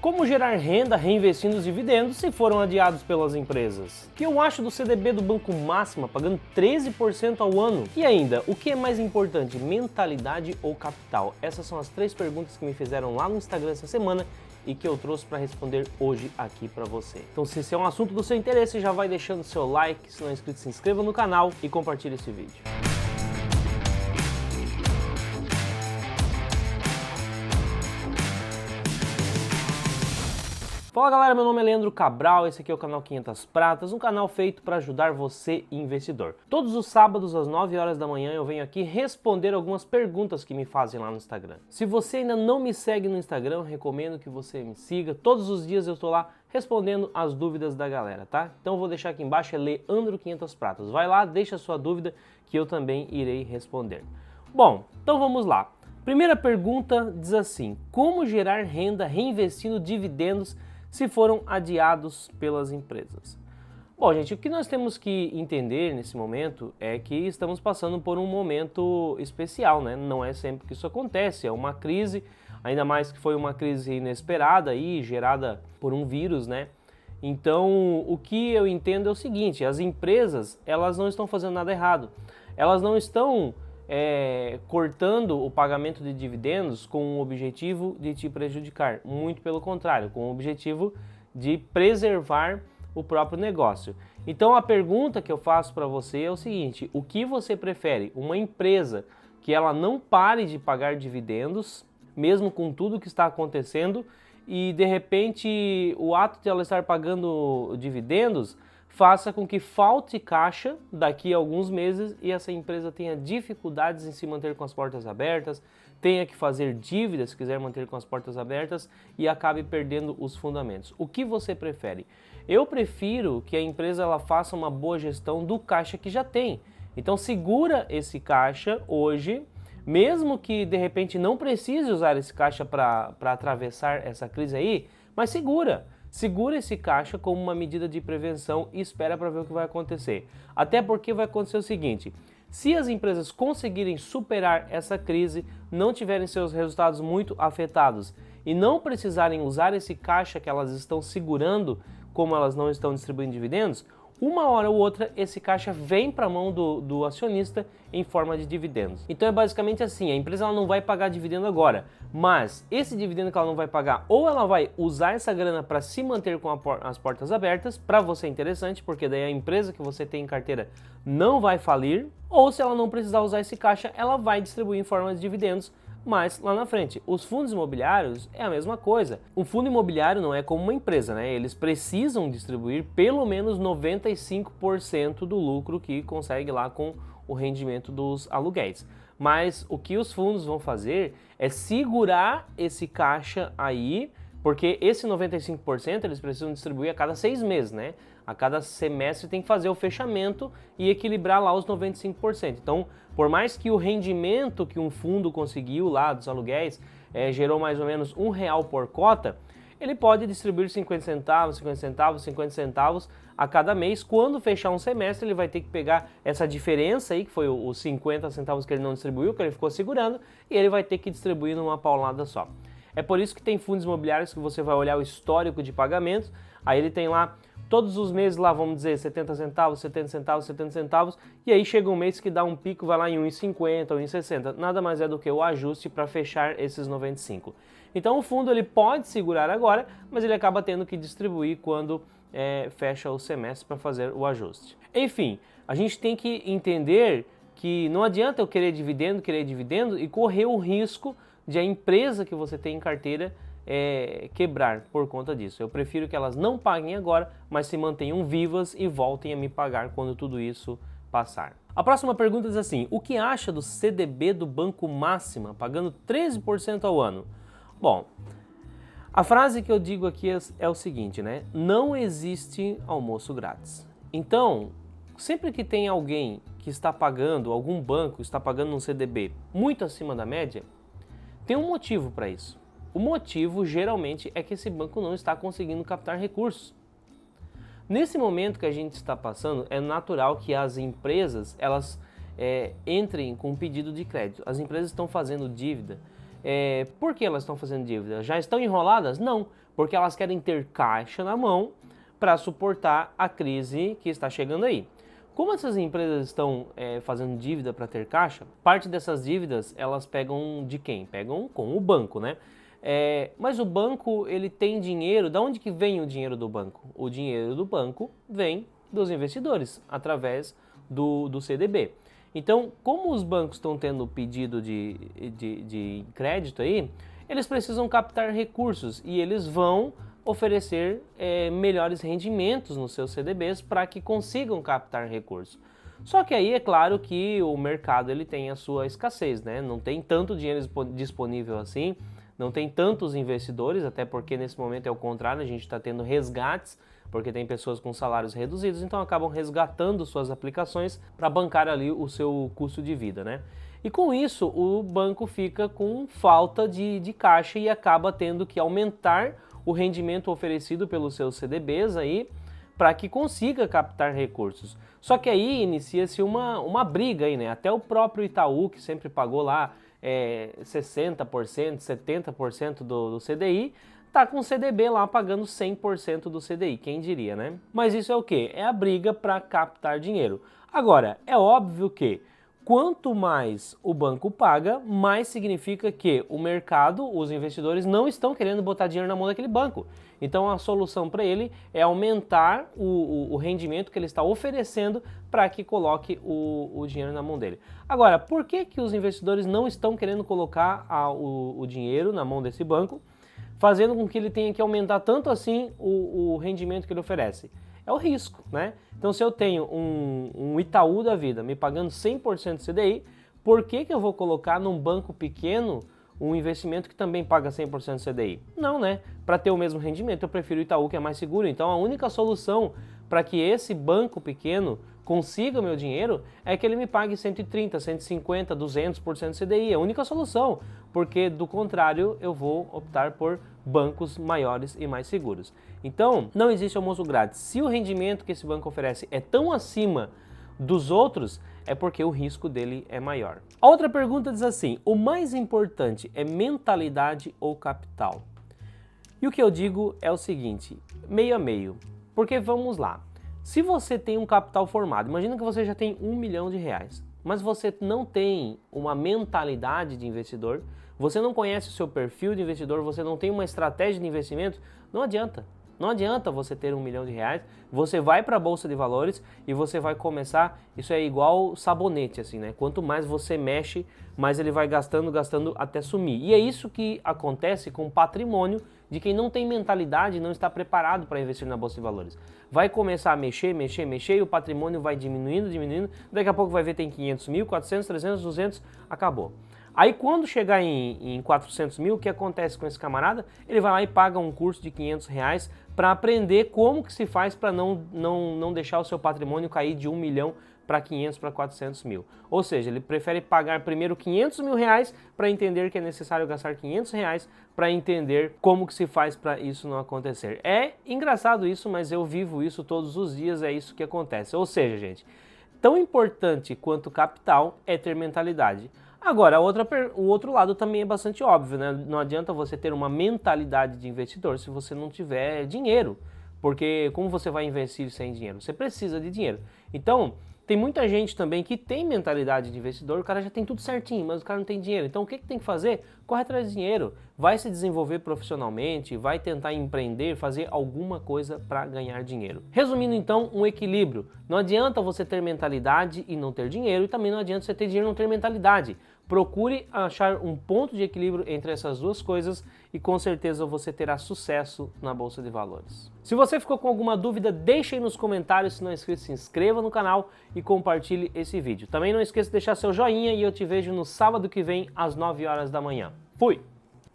Como gerar renda reinvestindo os dividendos se foram adiados pelas empresas? O que eu acho do CDB do Banco Máxima pagando 13% ao ano? E ainda, o que é mais importante, mentalidade ou capital? Essas são as 3 perguntas que me fizeram lá no Instagram essa semana e que eu trouxe para responder hoje aqui para você. Então, se esse é um assunto do seu interesse, já vai deixando seu like, se não é inscrito, se inscreva no canal e compartilhe esse vídeo. Fala galera, meu nome é Leandro Cabral, esse aqui é o canal 500 Pratas, um canal feito para ajudar você, investidor. Todos os sábados às 9 horas da manhã eu venho aqui responder algumas perguntas que me fazem lá no Instagram. Se você ainda não me segue no Instagram, eu recomendo que você me siga. Todos os dias eu estou lá respondendo as dúvidas da galera, tá? Então eu vou deixar aqui embaixo, é Leandro 500 Pratas. Vai lá, deixa a sua dúvida que eu também irei responder. Bom, então vamos lá. Primeira pergunta diz assim: como gerar renda reinvestindo dividendos se foram adiados pelas empresas? Bom, gente, o que nós temos que entender nesse momento é que estamos passando por um momento especial, né? Não é sempre que isso acontece, é uma crise, ainda mais que foi uma crise inesperada aí, gerada por um vírus, né? Então, o que eu entendo é o seguinte: as empresas, elas não estão fazendo nada errado, elas não estão cortando o pagamento de dividendos com o objetivo de te prejudicar, muito pelo contrário, com o objetivo de preservar o próprio negócio. Então a pergunta que eu faço para você é o seguinte: o que você prefere? Uma empresa que ela não pare de pagar dividendos, mesmo com tudo que está acontecendo, e de repente o ato de ela estar pagando dividendos faça com que falte caixa daqui a alguns meses e essa empresa tenha dificuldades em se manter com as portas abertas, tenha que fazer dívidas se quiser manter com as portas abertas e acabe perdendo os fundamentos? O que você prefere? Eu prefiro que a empresa ela faça uma boa gestão do caixa que já tem. Então segura esse caixa hoje, mesmo que de repente não precise usar esse caixa para atravessar essa crise aí, mas segura esse caixa como uma medida de prevenção e espera para ver o que vai acontecer. Até porque vai acontecer o seguinte: se as empresas conseguirem superar essa crise, não tiverem seus resultados muito afetados e não precisarem usar esse caixa que elas estão segurando, como elas não estão distribuindo dividendos, uma hora ou outra esse caixa vem para a mão do acionista em forma de dividendos. Então é basicamente assim: a empresa ela não vai pagar dividendo agora, mas esse dividendo que ela não vai pagar, ou ela vai usar essa grana para se manter com as portas abertas, para você é interessante, porque daí a empresa que você tem em carteira não vai falir, ou se ela não precisar usar esse caixa, ela vai distribuir em forma de dividendos. Mas lá na frente, os fundos imobiliários é a mesma coisa. Um fundo imobiliário não é como uma empresa, né? Eles precisam distribuir pelo menos 95% do lucro que consegue lá com o rendimento dos aluguéis. Mas o que os fundos vão fazer é segurar esse caixa aí, porque esse 95% eles precisam distribuir a cada 6 meses, né? A cada semestre tem que fazer o fechamento e equilibrar lá os 95%. Então, por mais que o rendimento que um fundo conseguiu lá dos aluguéis gerou mais ou menos R$1 por cota, ele pode distribuir 50 centavos, 50 centavos, 50 centavos a cada mês. Quando fechar um semestre, ele vai ter que pegar essa diferença aí, que foi os 50 centavos que ele não distribuiu, que ele ficou segurando, e ele vai ter que distribuir numa paulada só. É por isso que tem fundos imobiliários que você vai olhar o histórico de pagamentos, aí ele tem lá todos os meses lá, vamos dizer, 70 centavos, 70 centavos, 70 centavos, e aí chega um mês que dá um pico, vai lá em 1,50 ou 1,60. Nada mais é do que o ajuste para fechar esses 95. Então o fundo ele pode segurar agora, mas ele acaba tendo que distribuir quando fecha o semestre para fazer o ajuste. Enfim, a gente tem que entender que não adianta eu querer dividendo e correr o risco de a empresa que você tem em carteira quebrar por conta disso. Eu prefiro que elas não paguem agora, mas se mantenham vivas e voltem a me pagar quando tudo isso passar. A próxima pergunta diz assim: o que acha do CDB do Banco Máxima, pagando 13% ao ano? Bom, a frase que eu digo aqui é o seguinte, né? Não existe almoço grátis. Então, sempre que tem alguém que está pagando, algum banco está pagando um CDB muito acima da média, tem um motivo para isso. O motivo geralmente é que esse banco não está conseguindo captar recursos. Nesse momento que a gente está passando, é natural que as empresas elas entrem com um pedido de crédito. As empresas estão fazendo dívida. Por que elas estão fazendo dívida? Já estão enroladas? Não, porque elas querem ter caixa na mão para suportar a crise que está chegando aí. Como essas empresas estão fazendo dívida para ter caixa, parte dessas dívidas elas pegam de quem? Pegam com o banco, né? Mas o banco ele tem dinheiro, da onde que vem o dinheiro do banco? O dinheiro do banco vem dos investidores, através do CDB. Então, como os bancos estão tendo pedido de crédito aí, eles precisam captar recursos e eles vão oferecer melhores rendimentos nos seus CDBs para que consigam captar recursos. Só que aí é claro que o mercado ele tem a sua escassez, né? Não tem tanto dinheiro disponível assim, não tem tantos investidores, até porque nesse momento é o contrário, a gente está tendo resgates, porque tem pessoas com salários reduzidos, então acabam resgatando suas aplicações para bancar ali o seu custo de vida, né? E com isso o banco fica com falta de caixa e acaba tendo que aumentar o rendimento oferecido pelos seus CDBs aí para que consiga captar recursos. Só que aí inicia-se uma briga aí, né? Até o próprio Itaú, que sempre pagou lá 60%, 70% do CDI, tá com o CDB lá pagando 100% do CDI, quem diria, né? Mas isso é o quê? É a briga para captar dinheiro. Agora, é óbvio que quanto mais o banco paga, mais significa que o mercado, os investidores, não estão querendo botar dinheiro na mão daquele banco. Então a solução para ele é aumentar o rendimento que ele está oferecendo para que coloque o dinheiro na mão dele. Agora, por que os investidores não estão querendo colocar o dinheiro na mão desse banco, fazendo com que ele tenha que aumentar tanto assim o rendimento que ele oferece? É o risco, né? Então, se eu tenho um Itaú da vida me pagando 100% CDI, por que eu vou colocar num banco pequeno um investimento que também paga 100% CDI? Não, né? Para ter o mesmo rendimento, eu prefiro o Itaú, que é mais seguro. Então, a única solução para que esse banco pequeno consiga o meu dinheiro é que ele me pague 130, 150, 200% CDI. É a única solução, porque do contrário eu vou optar por bancos maiores e mais seguros. Então, não existe almoço grátis. Se o rendimento que esse banco oferece é tão acima dos outros, é porque o risco dele é maior. A outra pergunta diz assim: o mais importante é mentalidade ou capital? E o que eu digo é o seguinte, meio a meio. Porque vamos lá, se você tem um capital formado, imagina que você já tem R$1 milhão, mas você não tem uma mentalidade de investidor, você não conhece o seu perfil de investidor, você não tem uma estratégia de investimento, não adianta. Não adianta você ter R$1 milhão, você vai para a Bolsa de Valores e você vai começar, isso é igual sabonete assim, né? Quanto mais você mexe, mais ele vai gastando até sumir. E é isso que acontece com o patrimônio de quem não tem mentalidade e não está preparado para investir na Bolsa de Valores. Vai começar a mexer e o patrimônio vai diminuindo, daqui a pouco vai ver tem 500 mil, 400, 300, 200, acabou. Aí quando chegar em 400 mil, o que acontece com esse camarada? Ele vai lá e paga um curso de R$500 para aprender como que se faz para não deixar o seu patrimônio cair de 1 milhão para 500, para 400 mil. Ou seja, ele prefere pagar primeiro R$500 mil para entender que é necessário gastar R$500 para entender como que se faz para isso não acontecer. É engraçado isso, mas eu vivo isso todos os dias, é isso que acontece. Ou seja, gente, tão importante quanto capital é ter mentalidade. Agora, o outro lado também é bastante óbvio, né? Não adianta você ter uma mentalidade de investidor se você não tiver dinheiro, porque como você vai investir sem dinheiro? Você precisa de dinheiro. Então, tem muita gente também que tem mentalidade de investidor, o cara já tem tudo certinho, mas o cara não tem dinheiro. Então, o que tem que fazer? Corre atrás de dinheiro, vai se desenvolver profissionalmente, vai tentar empreender, fazer alguma coisa para ganhar dinheiro. Resumindo então, um equilíbrio. Não adianta você ter mentalidade e não ter dinheiro, e também não adianta você ter dinheiro e não ter mentalidade. Procure achar um ponto de equilíbrio entre essas duas coisas e com certeza você terá sucesso na Bolsa de Valores. Se você ficou com alguma dúvida, deixe aí nos comentários. Se não é inscrito, se inscreva no canal e compartilhe esse vídeo. Também não esqueça de deixar seu joinha e eu te vejo no sábado que vem às 9 horas da manhã. Fui!